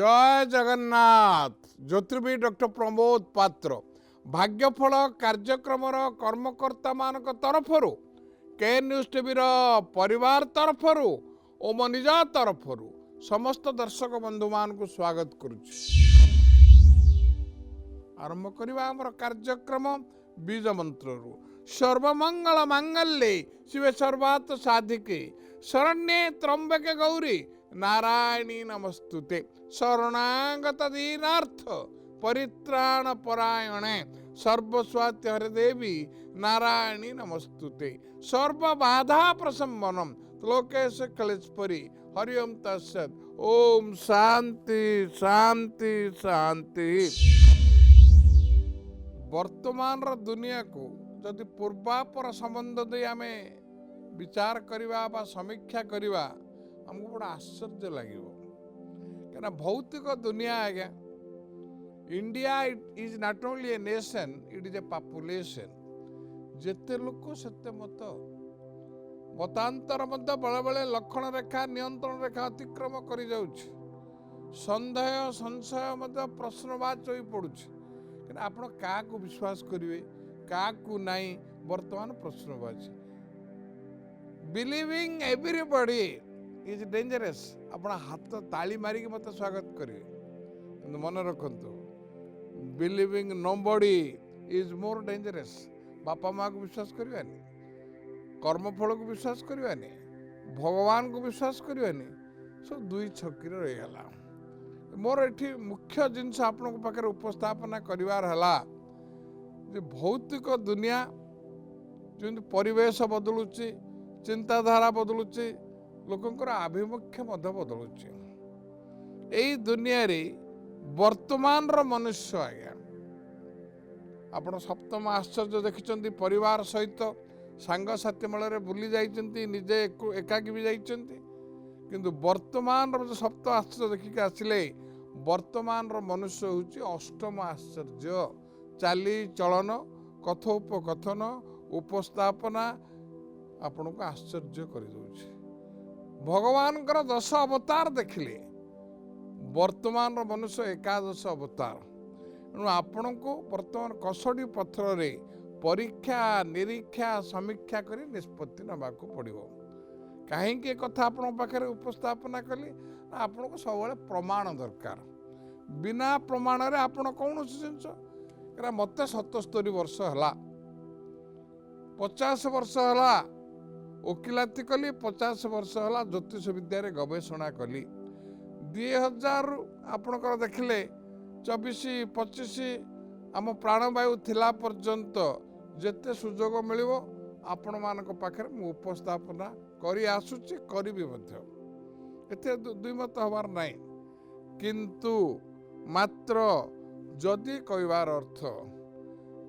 जय जगन्नाथ। ज्योतिर्विद डॉक्टर प्रमोद पात्र भाग्यफल कार्यक्रम कर्मकर्ता मान तरफर के न्यूज टीवी परिवार तरफर और मो निज तरफर समस्त दर्शक बंधु मान को स्वागत करुच्ची। आरंभ करवा आमर कार्यक्रम बीज मंत्र सर्वमंगल मांगल्ये शिवे सर्वार्थ साधिके शरण्ये त्र्यंबके गौरी नारायणी नमस्तुते शरणागत दीनार्थ परित्राण परायणे सर्वस्वाति हरे देवी नारायणी नमस्तुते सर्व बाधा प्रशमनम लोकेश कलेश्वरी हरि ओम तत्सत्। ओम शांति शांति शांति। वर्तमान दुनिया को जदि पूर्वापर संबंध दे आम विचार करवा बा समीक्षा करवा हमको बड़ा आश्चर्य लगे क्या भौतिक दुनिया आज्ञा India is not only a nation it is a population जेते लोक सेते मत मतांतर मध्य बेले बेले लक्षण रेखा नियंत्रण रेखा अतिक्रम कर जाउछ संदेह संशय मध्य प्रश्नवाच हो पड़ुछ आपण क्या विश्वास करेंगे क्या नहीं वर्तमान प्रश्नवाच बिलीविंग एवरीबॉडी इज डेंजरस। आप हाथ ताली मारिक मत स्वागत करेंगे मन रखु believing nobody is more dangerous. बापा माँ को विश्वास करवानी कर्मफल को विश्वास करवानी भगवान को विश्वास करवानी सब दुई छकी रहीगला। मोर एठी मुख्य जिनस आपण पाखे उपस्थापना करिवार हला जे भौतिक दुनिया जो परिवेश बदलुची चिंताधारा बदलुची लोकंकर आभिमुख्य मध्य बदलुची एई दुनिया रे वर्तमान रो मनुष्य आज्ञा आपण सप्तम आश्चर्य देखिचंती परिवार सहित सांग साथी मेल बुली जाइचंती निजे एकाकी भी जाइचंती किंतु वर्तमान रो सप्तम आश्चर्य देखिक आसिले वर्तमान रो मनुष्य होची अष्टम आश्चर्य चाली चलन कथोपकथन उपस्थापना आपण को आश्चर्य कर दउछि। भगवान कर 10 अवतार देखिले वर्तमान रो मनुष्य एकादश अवतार एणु आपण को वर्तमान कसडी पथर रे परीक्षा निरीक्षा समीक्षा करी निष्पत्ति नबाको पड़िबो। कहीं कथा आपण पाखे उपस्थापना कली आपण को सब प्रमाण दरकार बिना प्रमाण रे आपण कौन जिनस मत 77 वर्ष है 50 वर्ष है वकिलाती कली 50 वर्ष है ज्योतिष विद्या गवेषणा कली 2000 आपणकर देखिले 24-25 आम प्राणवायु थिला पर्यंत जेते सुजोग मिलिबो आपण मानक पाखे मु उपस्थापना करी आसुची करी मध्य एते दुई मत हबार नहीं किंतु मात्र जदि कहबार अर्थ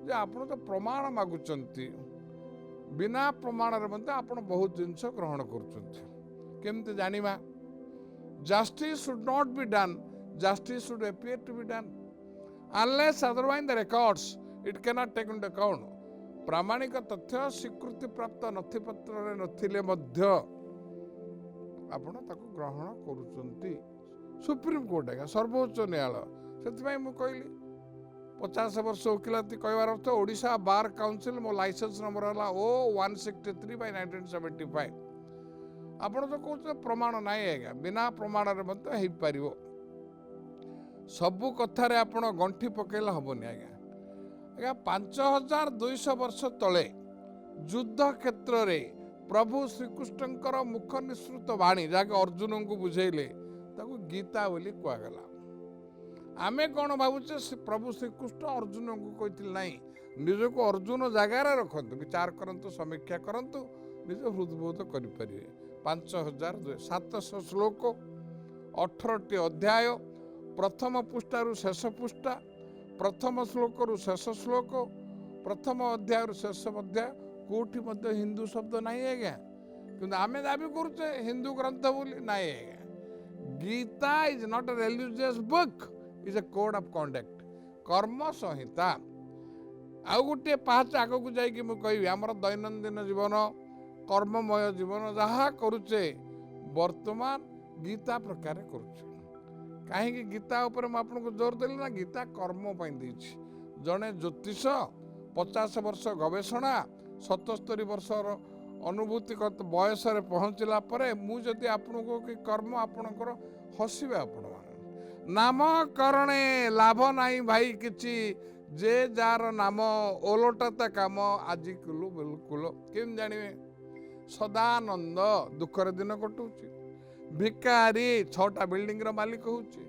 जे आपण तो प्रमाण मागुचंती बिना प्रमाण रे आपण बहुत जिनस ग्रहण करुचंती केमते जानिबा justice should not be done justice should appear to be done unless otherwise the records it can not take into account प्रामाणिक तथ्य स्वीकृति प्राप्त नथिपत्र रे नथिले मध्य आपण ताको ग्रहण करुचंती सुप्रीम कोर्ट आज्ञा सर्वोच्च न्यायालय से मुझे कहली 50 वर्ष वकिलाती कहबार अर्थ ओडिशा बार काउंसिल मो लाइसेंस नंबर है O163/1975 आपण तो कहते प्रमाण नहीं आज्ञा बिना प्रमाण रे पारिबो सबु कथार आप गंठी पकेला हेनी आज्ञा आज्ञा 5200 वर्ष तले युद्ध क्षेत्र रे प्रभु श्रीकृष्णकर मुख निसृत वाणी जहाँ अर्जुन को बुझेले ताको गीता बोली कहगला। आमे कौन भावुचे प्रभु श्रीकृष्ण अर्जुन को कहते ना निज को अर्जुन जगार रखु विचार करंतु समीक्षा करंतु निज हृदबोध करें 5700 श्लोक 18टी अध्याय प्रथम पृष्ठारु शेष पृष्ठा प्रथम श्लोक रु शेष श्लोक प्रथम अध्याय शेष अध्याय कोठी मध्य हिंदू शब्द नहीं आज्ञा किंतु आमे दाबी करुचे हिंदू ग्रंथ बोली नहीं आज्ञा। Gita is not a religious book is a code of conduct कर्म संहिता आउ गोटे पाँच आग को जाकि मुझे आमर दैनंदिन जीवन कर्ममय जीवन जहाँ करुचे वर्तमान गीता प्रकार करुचे कहीं गीता उपर मैं आपको जोर देली ना गीता कर्म देछि जड़े ज्योतिष 50 वर्ष गवेषणा 77 वर्षर अनुभूति बयस पहुँचला मुझे आपको कि कर्म आपणकर हसबे आपण नामकरणे लाभ नहीं भाई किछि जे जार नाम ओलटता काम आज कुलु बिल्कुल केम जानिबे सदानंद दुखर दिन कटुची भिकारी 6टा बिल्डिंग रो मालिक होउची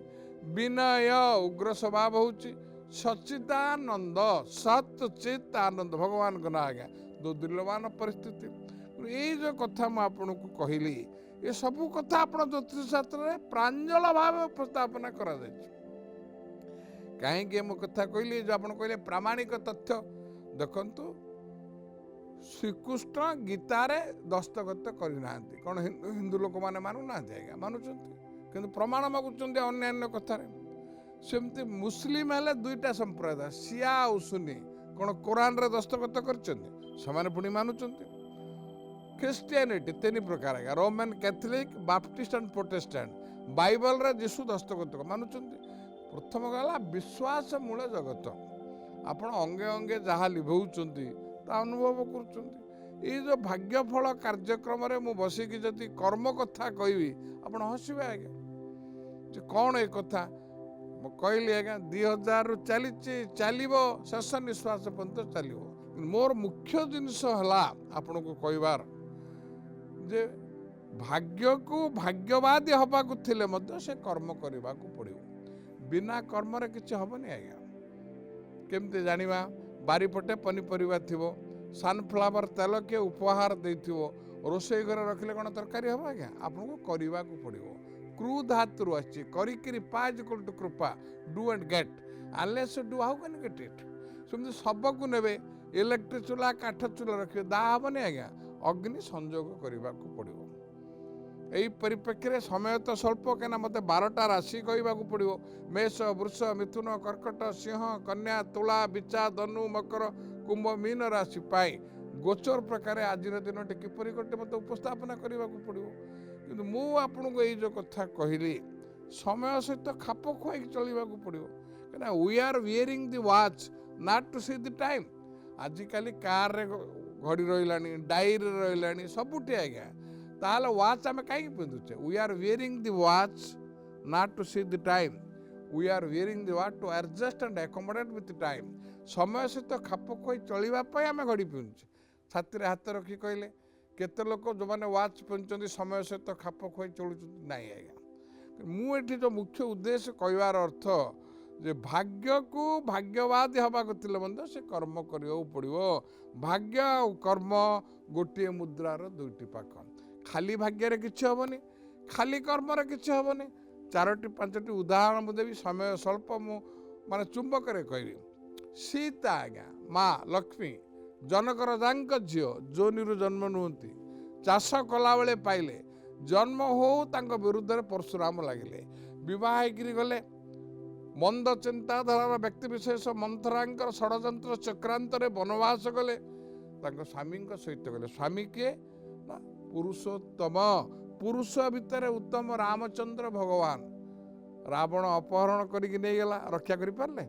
विनय उग्र स्वभाव होउची सच्चिदानंद सचित आनंद भगवान को ना आज्ञा दुर्दिलवान परिस्थिति ये जो कथा मैं आपको कहली ये सब कथा आप ज्योतिष शास्त्र में प्रांजल भाव उपस्थापना करा कहीं मो कथा कहली जो आप कहले प्रामाणिक तथ्य देखंतु श्रीकृष्ण गीतारे दस्तखत करना कौन हिंदू लोक मैंने मानुना आज्ञा मानुंट कि प्रमाण मागुंट अन्य कथार सेमती मुस्लिम हेले 2टा संप्रदाय शिया और सुन्नी कौन कुरान रे दस्तखत कर पुणी मानुंट क्रिश्चियनिटी 3 प्रकार Roman Catholic Baptist and Protestant Bible रे जीशु दस्तखत मानुंट प्रथम गला विश्वास मूल जगत आपण अंगे अंगे जहाँ लिभौचंती अनुभव कर जो भाग्यफल कार्यक्रम मु बसिकी जदि कर्म कथा कहबी आप हसबे आज्ञा कौन ये कथा कहली आज्ञा 2000 रु चलो शेष निश्वास पर्यंत चलो मोर मुख्य जिनस है आपण को कहबार जे भाग्य को भाग्यवादी हवा से कर्म करने को पड़ो बिना कर्म किसी हेनी आज्ञा केमती जानिबा बारीपटे पनीपरिया थो सनफ्लावर तेल किए उपहार देथिबो रोषे घर रखिले कौन तरकारी हम आज्ञा आपको करने को पड़ो क्रू धातु आसी पाज टू कृपा do and get unless do how can get it सेमती सबको ने इलेक्ट्रिक चूल्हा काठ चूल्हा रखिए दाह हेनी आज्ञा अग्नि संजोग करने को पड़ो यही परिप्रेक्षी समय तो स्वल्प कहीं मत 12टा राशि कहवाक पड़ो मेष वृष मिथुन कर्कट सिंह कन्या तुला बिचा धनु मकर कुंभ मीन राशि पाए गोचर प्रकार आज दिन किपर गोटे मत उपस्थापना करने को पड़ो कि मुझे ये जो कथा कहली समय सहित खाप खुआई चलने को पड़ो कहीं we are wearing the watch not to see the time आजिकल कार घड़ी रही डायरी रही सबुठी आज्ञा ताहले वाच आम कहीं पिंधुचे we are wearing the watch not to see the time we are wearing the watch to adjust and accommodate with time समय सहित खाप खुआई चलवाई आम घड़ी पिंधुचे छाती हाथ रखी कहले केते लोक जो मैंने वाच पिंधुंट समय सहित खाप खुआई चलुं ना आज्ञा मुझे जो मुख्य उद्देश्य कहवार अर्थ जे भाग्य को भाग्यवादी हवाक से कर्म करने पड़ो भाग्य और कर्म गोटे मुद्रार 2टी पाख खाली भाग्य किसी हेनी खाली कर्म किसी हेनी 4टी 5टी उदाहरण मुझे समय स्वल्प मु माने चुंबक कहबी सीता आज्ञा माँ लक्ष्मी जनक राजा झील जोनी जन्म नुहति चाष कला बेले पाइले जन्म हो विरुद्ध में परशुराम लगिले बह गले मंद चिंताधार व्यक्ति विशेष मंथरांकर षड्यंत्र चक्रांत वनवास गले स्वामी सहित गले स्वामी किए ना पुरुषोत्तम पुरुष भितर उत्तम रामचंद्र भगवान रावण अपहरण करके नहीं गला रक्षा करि पारले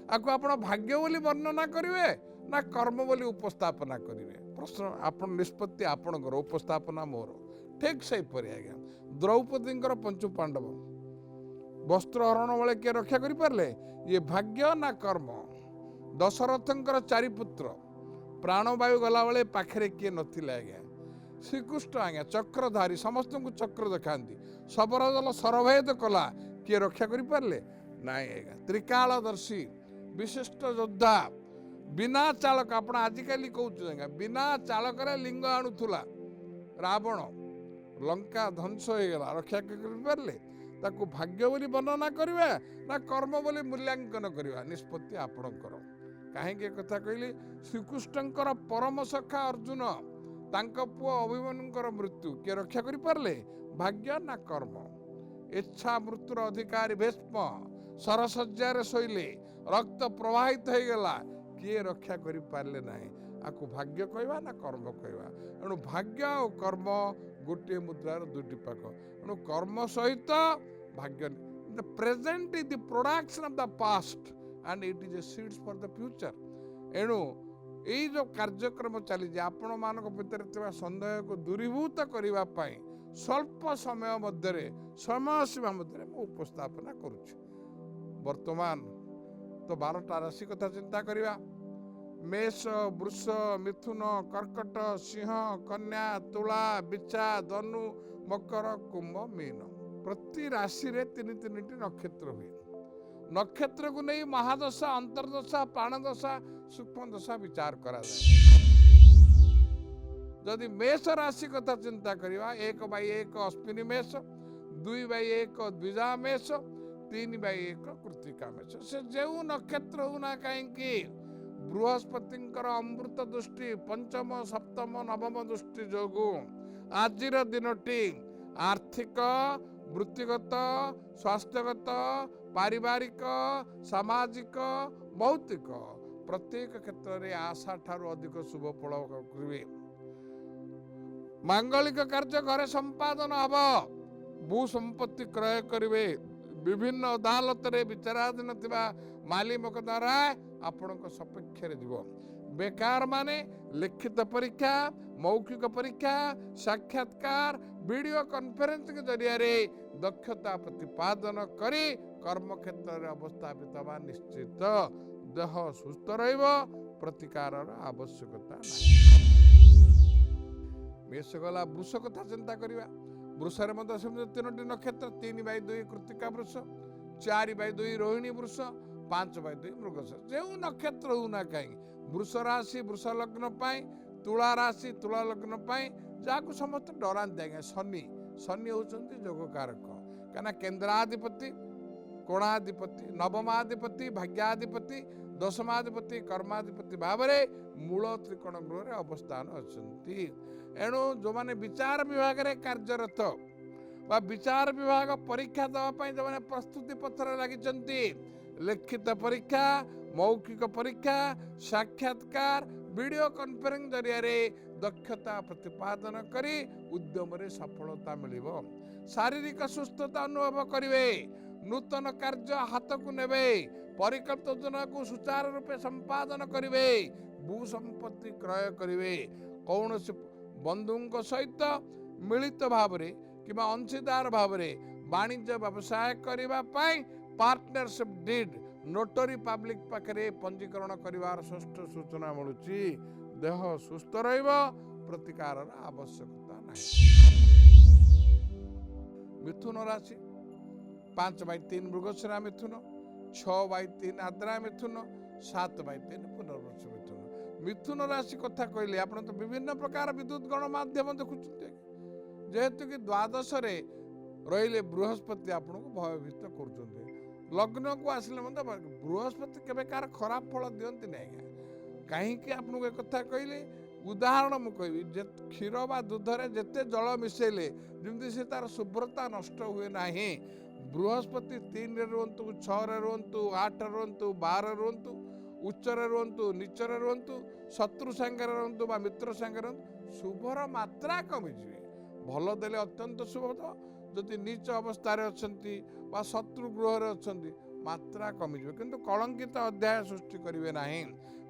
आपको आपण भाग्य बोली वर्णना करेंगे ना कर्म बोली उपस्थापना करेंगे प्रश्न आपण निष्पत्ति आपणकर उपस्थापना मोर ठीक से आज्ञा द्रौपदी पंचु पांडव वस्त्र हरण बेले किए रक्षा करि पारले ये भाग्य ना कर्म दशरथंकर 4 पुत्र प्राणवायु गला बेले पाखरे किए नथिले आज्ञा श्रीकृष्ण आज्ञा चक्रधारी समस्त को चक्र देखा सबरदल सरभेद कला किए रक्षा करि पारले नाई आज्ञा त्रिकालदर्शी विशिष्ट योद्धा बिना चालक आपण आजिकल कहूँ बिना चालक लिंग आणुला रावण लंका ध्वंस हो गला रक्षा करि पारले ताकू भाग्य बोली वर्णना करिवे ना कर्म बोली मूल्यांकन करिवा निष्पत्ति आपणकर कहीं कथा कहली श्रीकृष्णकर परम सखा अर्जुन तांको पुओ अभिमन्युकर मृत्यु किए रक्षा करि पारले भाग्य ना कर्म इच्छा मृत्युर अधिकारी भीष्म सरसज्जार शोले रक्त प्रवाहित हो गला किए रक्षा करि पारले नाही आकु भाग्य कहवा ना कर्म कहवा एणु भाग्य और कर्म गोटे मुद्रार 2टी पाख एणु कर्म सहित भाग्य the present is the production of the past and it is a seeds for the future. एणु यही जो कार्यक्रम चली आपण मान भितर सन्देह को दूरीभूत करने स्वल्प समय मध्य समय सीमा मध्य उपस्थापना करुछु। वर्तमान तो 12टा राशि कथा चिंता करिवा। मेष, वृष, मिथुन, कर्कट, सिंह, कन्या, तुला, बिच्छा, धनु, मकर, कुंभ, मीन। प्रति राशि रे 3-3टी नक्षत्र हुए। नक्षत्र को नहीं महादशा, अंतर्दशा, प्राणदशा, सूक्ष्म दशा विचार करा जाए। जदि मेष राशि कथा चिंता करिवा 1/1 अश्विनी मेष, 2/1 द्विजा मेष, 3/1 कृत्तिका मेष। से जो नक्षत्र होना कहीं बृहस्पति अमृत दृष्टि पंचम सप्तम नवम दृष्टि जोगु आजिर दिनटी आर्थिक, वृत्तिगत, स्वास्थ्यगत, पारिवारिक, सामाजिक, भौतिक प्रत्येक क्षेत्र में आशा ठारू अधिक शुभ फल करिवे। मांगलिक कार्य घरे संपादन हब। भू संपत्ति क्रय करिवे। विभिन्न अदालत रे विचाराधीन थिबा माली मकद्दमा आपण सपेक्ष जीव। बेकार माने लिखित परीक्षा, मौखिक परीक्षा, साक्षात्कार, वीडियो कॉन्फ्रेंस के जरिया रे दक्षता प्रतिपादन करी कर्म क्षेत्र में अवस्थापित हवा निश्चित। देह सुस्थ रहिब, प्रतिकार आवश्यकता मेष गला। वृष कथा चिंता करिवा। वृषरे मध्य सेमति 3टी नक्षत्र 3/2 कृत्तिका वृष, 4/2 रोहिणी वृष, 5/2 मृगशिरा। जो नक्षत्र होना कहीं वृष राशि वृष लग्न पाई, तुला राशि तुला लग्न पाई जाको समस्त डरांती आज्ञा शनि। शनि होचंती जोगकारक कहना केंद्राधिपति, कोणाधिपति, नवमाधिपति, भाग्याधिपति, दशमाधिपति, कर्माधिपति भाव मूल त्रिकोण गृह अवस्थान अच्छी। एणु जो माने विचार विभाग रे कार्यरत बा विचार विभाग परीक्षा देवाई जो माने प्रस्तुति पत्र लगी लिखित परीक्षा, मौखिक परीक्षा, साक्षात्कार, वीडियो कॉन्फ्रेंस जरिया रे दक्षता प्रतिपादन करी उद्यम रे सफलता मिलिबो। शारीरिक सुस्थता अनुभव करिवे। नूतन कार्य हाथ को नेबे। परिकल्पित योजना को सुचारू रूपे संपादन करिवे। भू संपत्ति क्रय करिवे। कौन बंधुओं सहित मिलित भाव रे किबा अंशीदार भाव रे वाणिज्य व्यवसाय करिबा पाई पार्टनरशिप डीड नोटरी पब्लिक पाखरे पंजीकरण करिवार षष्ठ सूचना मिलुची। देह सुस्थ रहिब, प्रतिकार आवश्यकता नहीं। मिथुन राशि 5/3 मृगशिरा मिथुन, 6/3 आद्रा मिथुन, 7/3 पुनर्वसु मिथुन। मिथुन राशि कथा कहले आप तो विभिन्न प्रकार विद्युत गणमाध्यम देखुते जेहेतु कि द्वादश रे रहिले बृहस्पति आपन को भयभीत कर लग्न को आसिले बृहस्पति केवे कार खराब फल दियंती नहीं कहीं आपको एक कथा कहले उदाहरण मु कहबी क्षीर बा दूध रे जेते जल मिसेले जमती से तार शुभ्रता नष्ट हुए नहीं। बृहस्पति 3 रे रुहंतु, 6 रे रुहंतु, 8 रे रुहंतु, 12 रे रुहंतु, उच्च रे रुहंतु, नीच रे रुहंतु, शत्रु संगे रुहंतु बा मित्र संगे रुहंतु, शुभर मात्रा कमी जिवे। भल देले अत्यंत शुभ तो जदि नीच अवस्था रे अछंती बा शत्रु गृह रे अछंती मात्रा कमी जिवे किंतु कलंकित अध्याय सृष्टि करिवे नाही।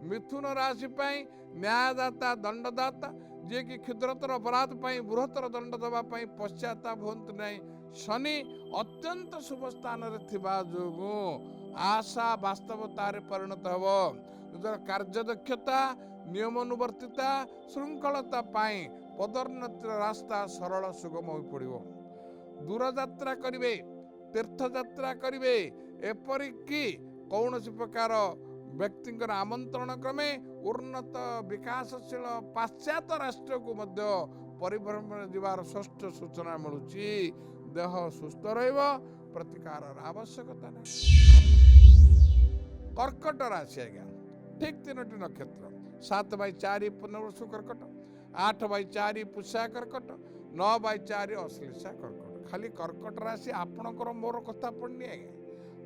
मिथुन राशि पाई न्यायदाता दंडदाता जे कि क्षुद्रतर अपराध पाई बृहत्तर दंड दबा पाई पश्चाताप होंतु नहीं। शनि अत्यंत शुभ स्थान रे थिबा जोगु आशा वास्तवता रे परिणत हबो। जर कार्य दक्षता, नियमानुवर्तिता, श्रृंखलता पाई पदोन्नतिर रास्ता सरल सुगम हो पड़िबो। दूर यात्रा करिवे, तीर्थ यात्रा करिवे, एपरिकी कौनसी प्रकार व्यक्तिंकर आमंत्रण क्रमे उन्नत विकासशील पाश्चात्य राष्ट्र को मध्य परिभ्रमण जीवार षष्ठ सूचना मिलुची। देह सुस्थ रहिब, प्रतिकार आवश्यकता नहीं। कर्कट राशि आज्ञा ठीक 3टी नक्षत्र 7/4 पुनर्वसु कर्कट, 8/4 पुष्या कर्कट, 9/4 अश्लेषा कर्कट। खाली कर्कट राशि आपणकर मोर कथा पड़नी आज्ञा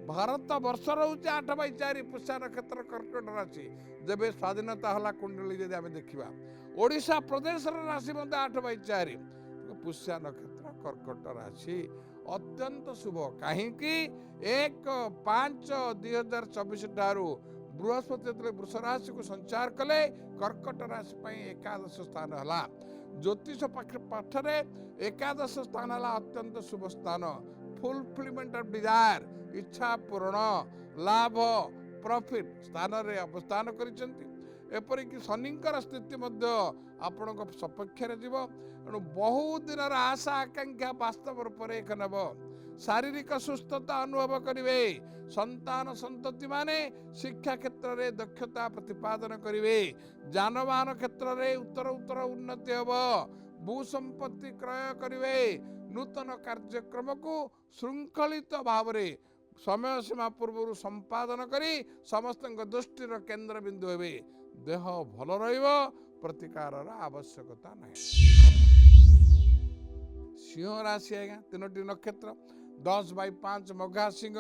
भारत वर्ष रोचे 8/4 पुष्या नक्षत्र कर्कट राशि जब स्वाधीनता हला कुंडली जब आम देखा ओडिशा प्रदेश राशि 8/4 पुष्या नक्षत्र कर्कट राशि अत्यंत शुभ कहीं 1/5/2024 ठारू बृहस्पति वृष राशि को संचार कले कर्कट राशि एकादश स्थान है। ज्योतिष पाठरे एकादश स्थान है अत्यंत शुभ स्थान। फुलफिलमेंट ऑफ डिजायर इच्छा पूर्ण लाभ प्रॉफिट स्थान रे अवस्थान करिसेंती। एपरिक शनिकर स्थिति आपण सपक्ष बहुत दिन आशा आकांक्षा वास्तव रूप एक नब। शारीरिक सुस्थता अनुभव करेंगे। संतान संतति माने शिक्षा क्षेत्र में दक्षता प्रतिपादन करेंगे। जानवाहन क्षेत्र में उत्तर उत्तर उन्नति हम। भूसंपत्ति क्रय करेंगे। नूतन कार्यक्रम को श्रृंखलित भाव में समय सीमा पूर्व संपादन करी समस्त दृष्टिर केन्द्र बिंदु हे। देह भल प्रतिकार आवश्यकता नहीं। सिंह राशि आज्ञा 3टी नक्षत्र 10/5 मघा सिंह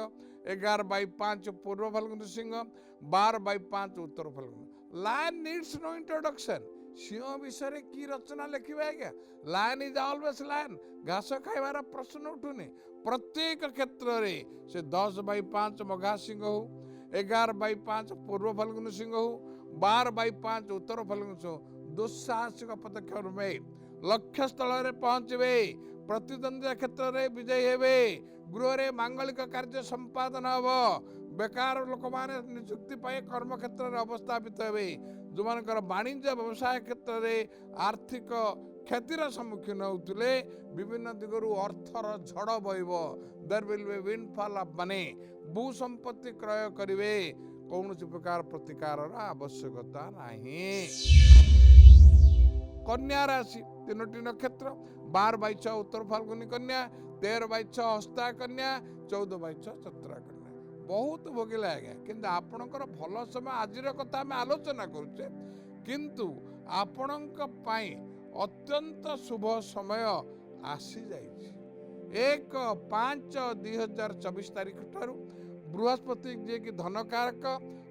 11/5 पूर्व फाल्गुनी सिंह 12/5 उत्तर फाल्गुनी। Lion needs no introduction. सिंह विषय की रचना लिखे आज्ञा। Lion is always lion. घास खाइबार प्रश्न उठुनी। प्रत्येक क्षेत्र में से 10/5 मघा सिंह हो 11/5 पूर्व फाल्गुनी सिंह हो 12/5 उत्तर फाल्गुनी सिंह दुस्साहसिक पदक्षेप में लक्ष्य स्थल में पहुंचे। प्रतिद्वंद्वी क्षेत्र में विजयी हेबे। गृह में मांगलिक कार्य संपादन हम। बेकार लोक मैंने नियुक्ति पाए कर्म क्षेत्र में अवस्थापित हे। जो मानकर वाणिज्य व्यवसाय क्षेत्र में आर्थिक क्षतिर सम्मुखीन होते विभिन्न दिगरु अर्थर झड़ बहब। There will be windfall of money. भू संपत्ति क्रय करेंगे। कौन प्रकार प्रतिकार आवश्यकता नहीं। कन्या राशि 3टी नक्षत्र 12/6 उत्तर फाल्गुनी कन्या 13/6 हस्ता कन्या 14/6 चतुरा कन्या। बहुत भोगिला आज्ञा किंतु आपणकर भल समय आज कथा आम आलोचना करुचे किंतु आपणक पाई अत्यंत शुभ समय आसी जाइए। 1/5/2024 तारीख ठारू बृहस्पति जे कि धन कारक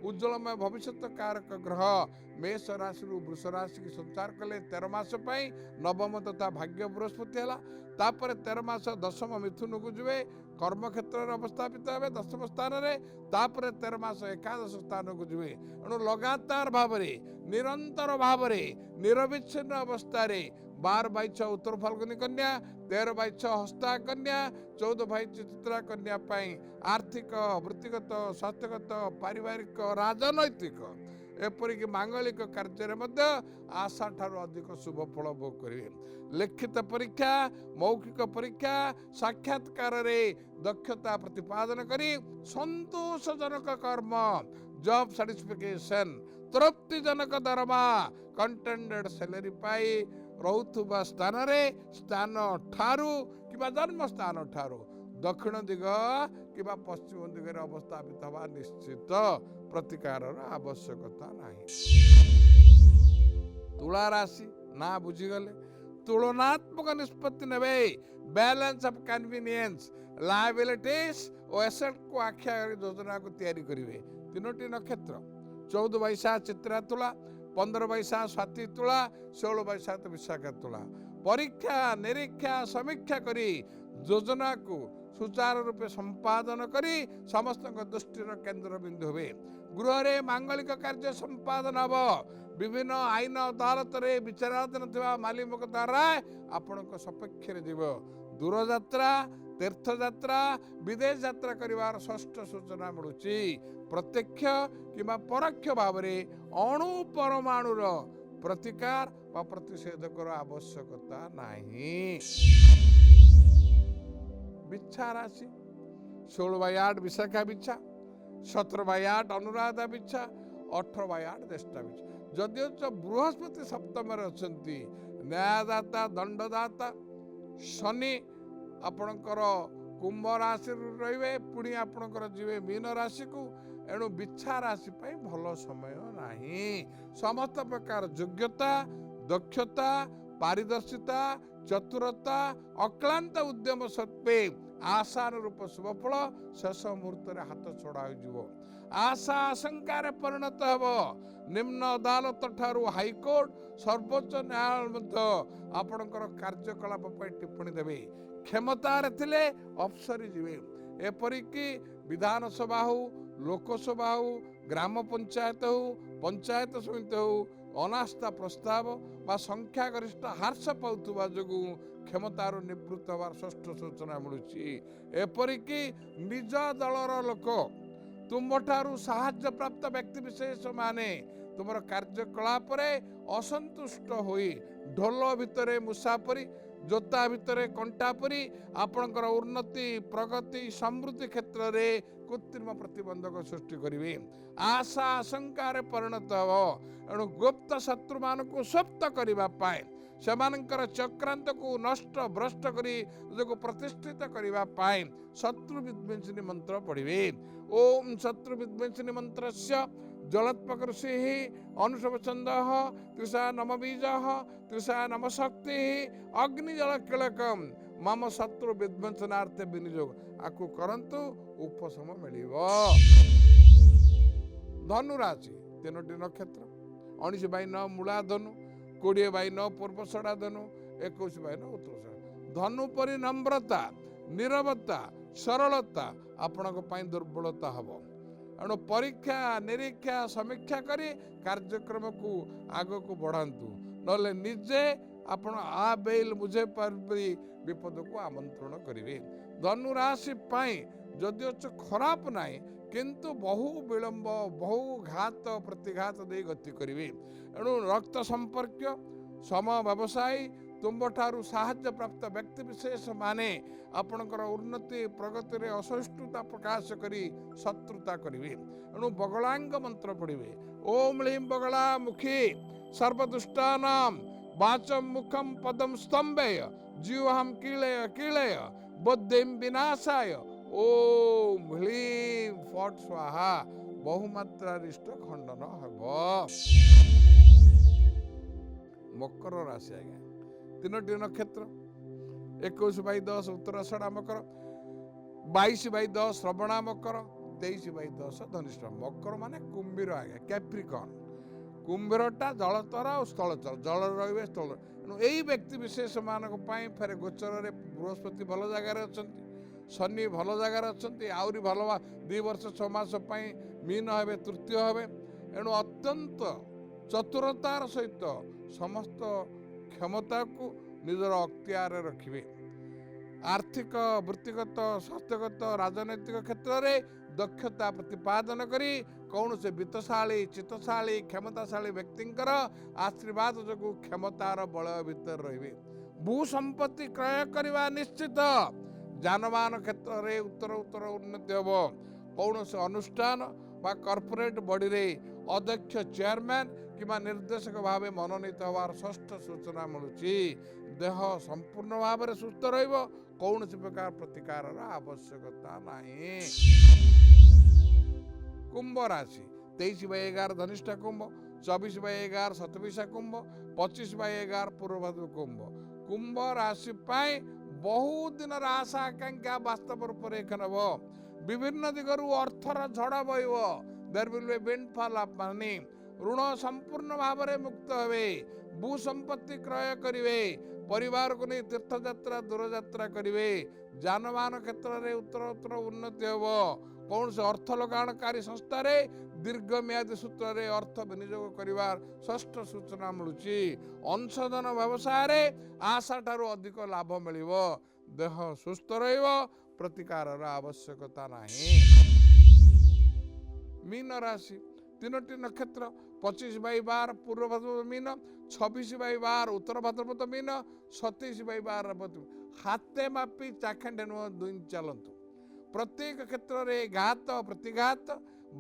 उज्जवलमय भविष्य कारक ग्रह मेष राशि वृष राशि की संचार कले 13 मास नवम तथा भाग्य बृहस्पति है। 13 मास 10म मिथुन को जीवे कर्म क्षेत्र में अवस्थापित हे 10म स्थान में। 13 मास एकादश स्थान को जीवे। एणु लगातार भाव निरंतर भाव निरविच्छिन्न अवस्था 12/6 उत्तर फाल्गुनी कन्या 13/6 हस्ता कन्या 14/6 चित्रा कन्या आर्थिक वृत्तिगत स्वास्थ्यगत पारिवारिक राजनैतिक एपरिक मांगलिक कार्य आशा ठारू अधिक शुभ फल भोग करेंगे। लिखित परीक्षा मौखिक परीक्षा साक्षात्कार दक्षता प्रतिपादन करी संतोषजनक कर्म जॉब सैटिस्फिकेशन तृप्तिजनक दरमा कंटेंडेड सैलरी पाई रोथुबा स्थान स्थान ठारू कि जन्म स्थान ठारू दक्षिण दिग कि पश्चिम दिगरे अवस्थापित हवा निश्चित प्रतिकार आवश्यकता नहीं। तुला राशि ना बुझीगले तुलनात्मक निष्पत्ति नेबे। बैलेंस ऑफ कन्वीनियंस लायबिलिटीज और एसेट को आख्या योजना को तैयारी करेंगे। 3टी नक्षत्र 14/7 चित्रा तुला 15/7 स्वाति तुला 16/7 विशाखा तुला। परीक्षा निरीक्षा समीक्षा करी योजना को सुचारू रूपे संपादन करी समस्त दृष्टिर केन्द्र बिंदु हुए। गृह में मांगलिक कार्य संपादन हम। विभिन्न आईन अदालत रे विचाराधीन थिबा मालिमक द्वारा आपण सपक्ष जीव। दूर यात्रा तीर्थ यात्रा विदेश यात्रा करिवार षष्ठ सूचना मिलुची। प्रत्यक्ष किंवा परोक्ष भाव में अणु परमाणुर प्रतिकार व प्रतिषेधक आवश्यकता नहीं। बिच्छा राशि 16/8 विशाखा बिच्छा 17/8 अनुराधा बिच्छा 18/8 ज्येष्ठा बिच्छा। जदिव बृहस्पति सप्तम अच्छी न्यायदाता दंडदाता शनि आपणकर कुंभ राशि रे पुणी आपणकर जीवे मीन राशि को। एणु बिच्छा राशि भल समय नहीं। समस्त प्रकार योग्यता दक्षता पारदर्शिता चतुरता अक्लांत उद्यम सत्वे आशानुरूप शुभफल शेष मुहूर्त हाथ छड़ा हो आशा आशंकार परिणत हेब निम्न अदालत ठारू हाईकोर्ट सर्वोच्च न्यायालय आपणकर कार्यकलाप टिप्पणी देवे क्षमतार थिले अफसरी जीवे एपरिकी विधानसभा हो लोकसभा हो ग्राम पंचायत हो पंचायत समिति हो अनास्था प्रस्ताव बा संख्यागरिष्ठ ह्रास पाउथुबा जोगु क्षमतार निवृत्त होवार षष्ठ सूचना मिलुछि एपरिकी निज दलर लोक तुम्हारू साहाय्य प्राप्त व्यक्ति विशेष माने तुमर कार्यकलाप असंतुष्ट होई ढोल भितर मुसापरी जोता भितर कंटा परी आपणकर उन्नति प्रगति समृद्धि क्षेत्र में कृत्रिम प्रतिबंधक सृष्टि करेंगे आशा आशंकार परिणत हे एणु गुप्त शत्रु मान को स्वप्त करने सेमानंकर चक्रांत को नष्ट भ्रष्ट करी प्रतिष्ठित करने शत्रु विध्वंसिनी मंत्र पढ़े ओम शत्रु विध्वंसिनी मंत्र जलोत्पकृषि अनुषभ छंद तृषा नम बीज तृषा नम शक्ति अग्निजल किलकम मम शत्रु विध्वंसनार्थे विनियोग आकु करंतु उपशम मिलिब। धनु राशि 3टी नक्षत्र 19/9 मूला धनु 20/9 पूर्वषड़ा धनु 21/9 उत्तरषड़ा धनु परि नम्रता निरवता सरलता आपणक दुर्बलता हम एणु परीक्षा निरीक्षा समीक्षा करी कार्यक्रम को आग को बढ़ातु नले निजे आपण आ बेल मुझे विपद को आमंत्रण करेंगे। धनु राशि जदिओ खराब नाई किंतु बहु विलंब बहु घात प्रतिघात दे गति करेंगे एणु रक्त संपर्क सम व्यवसायी तुम्हारू साहाय्य प्राप्त व्यक्ति विशेष माने आपणकर उन्नति प्रगति रे असहिष्णुता प्रकाश करी शत्रुता करेंगे एणु बगलांग मंत्र पढ़े ओम ह्लीं बगला मुखी सर्वदुष्टानां वाचम मुखम पदम स्तंभय जीवहम कीलय कीलय बुद्धिं विनाशाय ओम ह्लीं फट स्वाहा बहुमात्रारिष्ट खंडन हेब। मकर राशि आज्ञा 3टी नक्षत्र 21/10 उत्तराषाढ़ा मकर 22/10 श्रवणा मकर 23/10 धनिष्ठा मकर माने कुंभीर आज्ञा कैप्रिकॉन कुंभीरटा जलतर और स्थलचर जल रे स्थल यही व्यक्ति विशेष मानक फेर गोचर रे बृहस्पति भल जगार अच्छा शनि भल जगार अच्छा आहरी भल 2 वर्ष 6 मास मीन हे तृतीय हे एणु अत्यंत चतुरतार सहित समस्त क्षमता को निजर अख्तियार रखिए आर्थिक वृत्तिगत स्वास्थ्यगत राजनैतिक क्षेत्र में दक्षता प्रतिपादन करी कौन से वित्तशाली चित्तशाली क्षमताशाली व्यक्तिंकर आशीर्वाद जो क्षमतार बल भीतर रही भू संपत्ति क्रय करने निश्चित जानवाहन क्षेत्र में उत्तर उत्तर उन्नति हम कौन से अनुष्ठान बा कॉर्पोरेट बॉडी रे अध्यक्ष चेयरमैन किंवा निर्देशक भाव मनोनीत होवार षष्ठ सूचना मिलुची देह संपूर्ण भाव में सुस्थ रहिबो कौन प्रकार प्रतिकार आवश्यकता नहीं। कुंभ राशि 23/11 धनिष्ठा कुंभ 24/11 शतभिषा कुंभ 25/11 पूर्वभाद्र कुंभ कुंभ राशि बहुत दिन आशा आकांक्षा वास्तव रूप रेखन विभिन्न दिगरु अर्थर झड़ बहब there will be windfall of money ऋण संपूर्ण भाव में मुक्त हे भू संपत्ति क्रय करेंगे परिवार को नहीं तीर्थ यात्रा दूर यात्रा करेंगे जानवाहन क्षेत्र में उत्तर उत्तर उन्नति हम कौन से अर्थ लगाणकारी संस्था रे दीर्घ म्यादी सूत्र रे अर्थ विनियोग करिवार षष्ठ सूचना मिलुची अंशधन व्यवसाय रे आशा ठारू अधिक लाभ मिलिबो देह सुस्थ रहिबो प्रतिकार आवश्यकता नहीं। मीन राशि 3टी नक्षत्र 25/12 पूर्व भाद्रपद मीन 26/12 उत्तर भाद्रपद मीन 27/12 हाथे मापी चाखंडे नुह दुई चलतु प्रत्येक क्षेत्र में घात प्रतिघात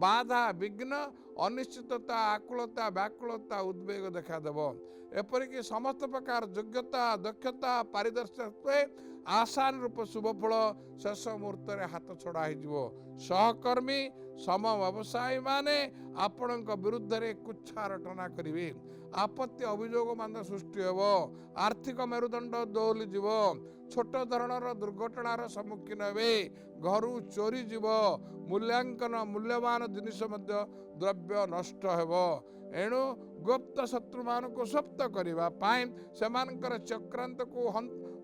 बाधा विघ्न अनिश्चितता आकुलता व्याकुलता उद्वेग देखादेव एपरिक समस्त प्रकार योग्यता दक्षता पारदर्शिता आसान रूप शुभ फल शेष मुहूर्त हाथ छड़ा हो सहकर्मी सम व्यवसायी माने आपण विरुद्ध रे कुच्छा रटना करेंगे आपत्ति अभियोग मान सृष्टि हेब आर्थिक मेरुदंड दोहली जीव छोट धरणर दुर्घटनार सम्मुखीन हे घर चोरी जीव मूल्यांकन मूल्यवान जिनिष द्रव्य नष्ट हेब एणु गुप्त शत्रु मान को स्वप्त करने चक्रांत को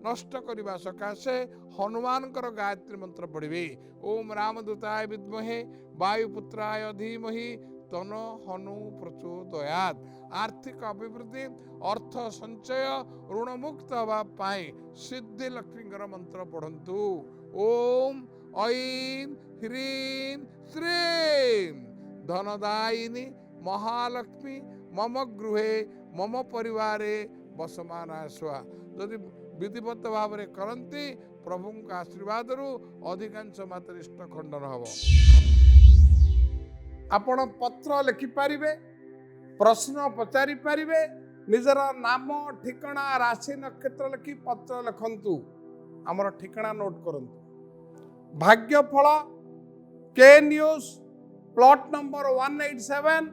नष्ट करने सकाशे हनुमान गायत्री मंत्र पढ़े ओम रामदूताय विद्महे वायुपुत्राय धीमहि तनो हनु प्रचोदयात् आर्थिक अभिवृद्धि अर्थ संचय ऋण मुक्त होगापाई सिद्धि लक्ष्मी मंत्र पढ़ंतु ओम ऐं ह्रीं श्रीं धनदायिनी महालक्ष्मी मम गृहे मम परिवारे बसमाना स्वा यदि विधिवत भाव में करती प्रभु आशीर्वाद अधिकांश मात्रिष्ट खंडन हम आपण पत्र लिखिपारे प्रश्न पचारि पारे निजर नाम ठिकाना राशि नक्षत्र लिखि पत्र लिखंतु आमर ठिकाना नोट करंतु भाग्यफल के news plot number 187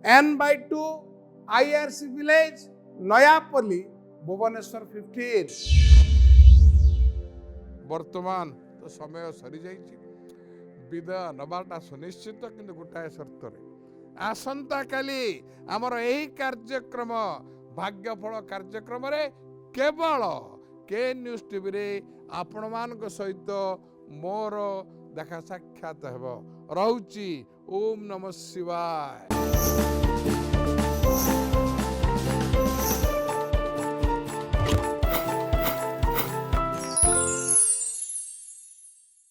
N/2 IRC village Nayapalli Bhubaneswar 15 वर्तमान तो समय सरी जाइए विदाय नबाटा सुनिश्चित किंतु गोटाए शर्त आसंता काली आमर यही कार्यक्रम भाग्यफल कार्यक्रम रे केवल के न्यूज टीवी रे आपण मान सहित मोर देखा साक्षात हेब रहुची ओम नमः शिवाय।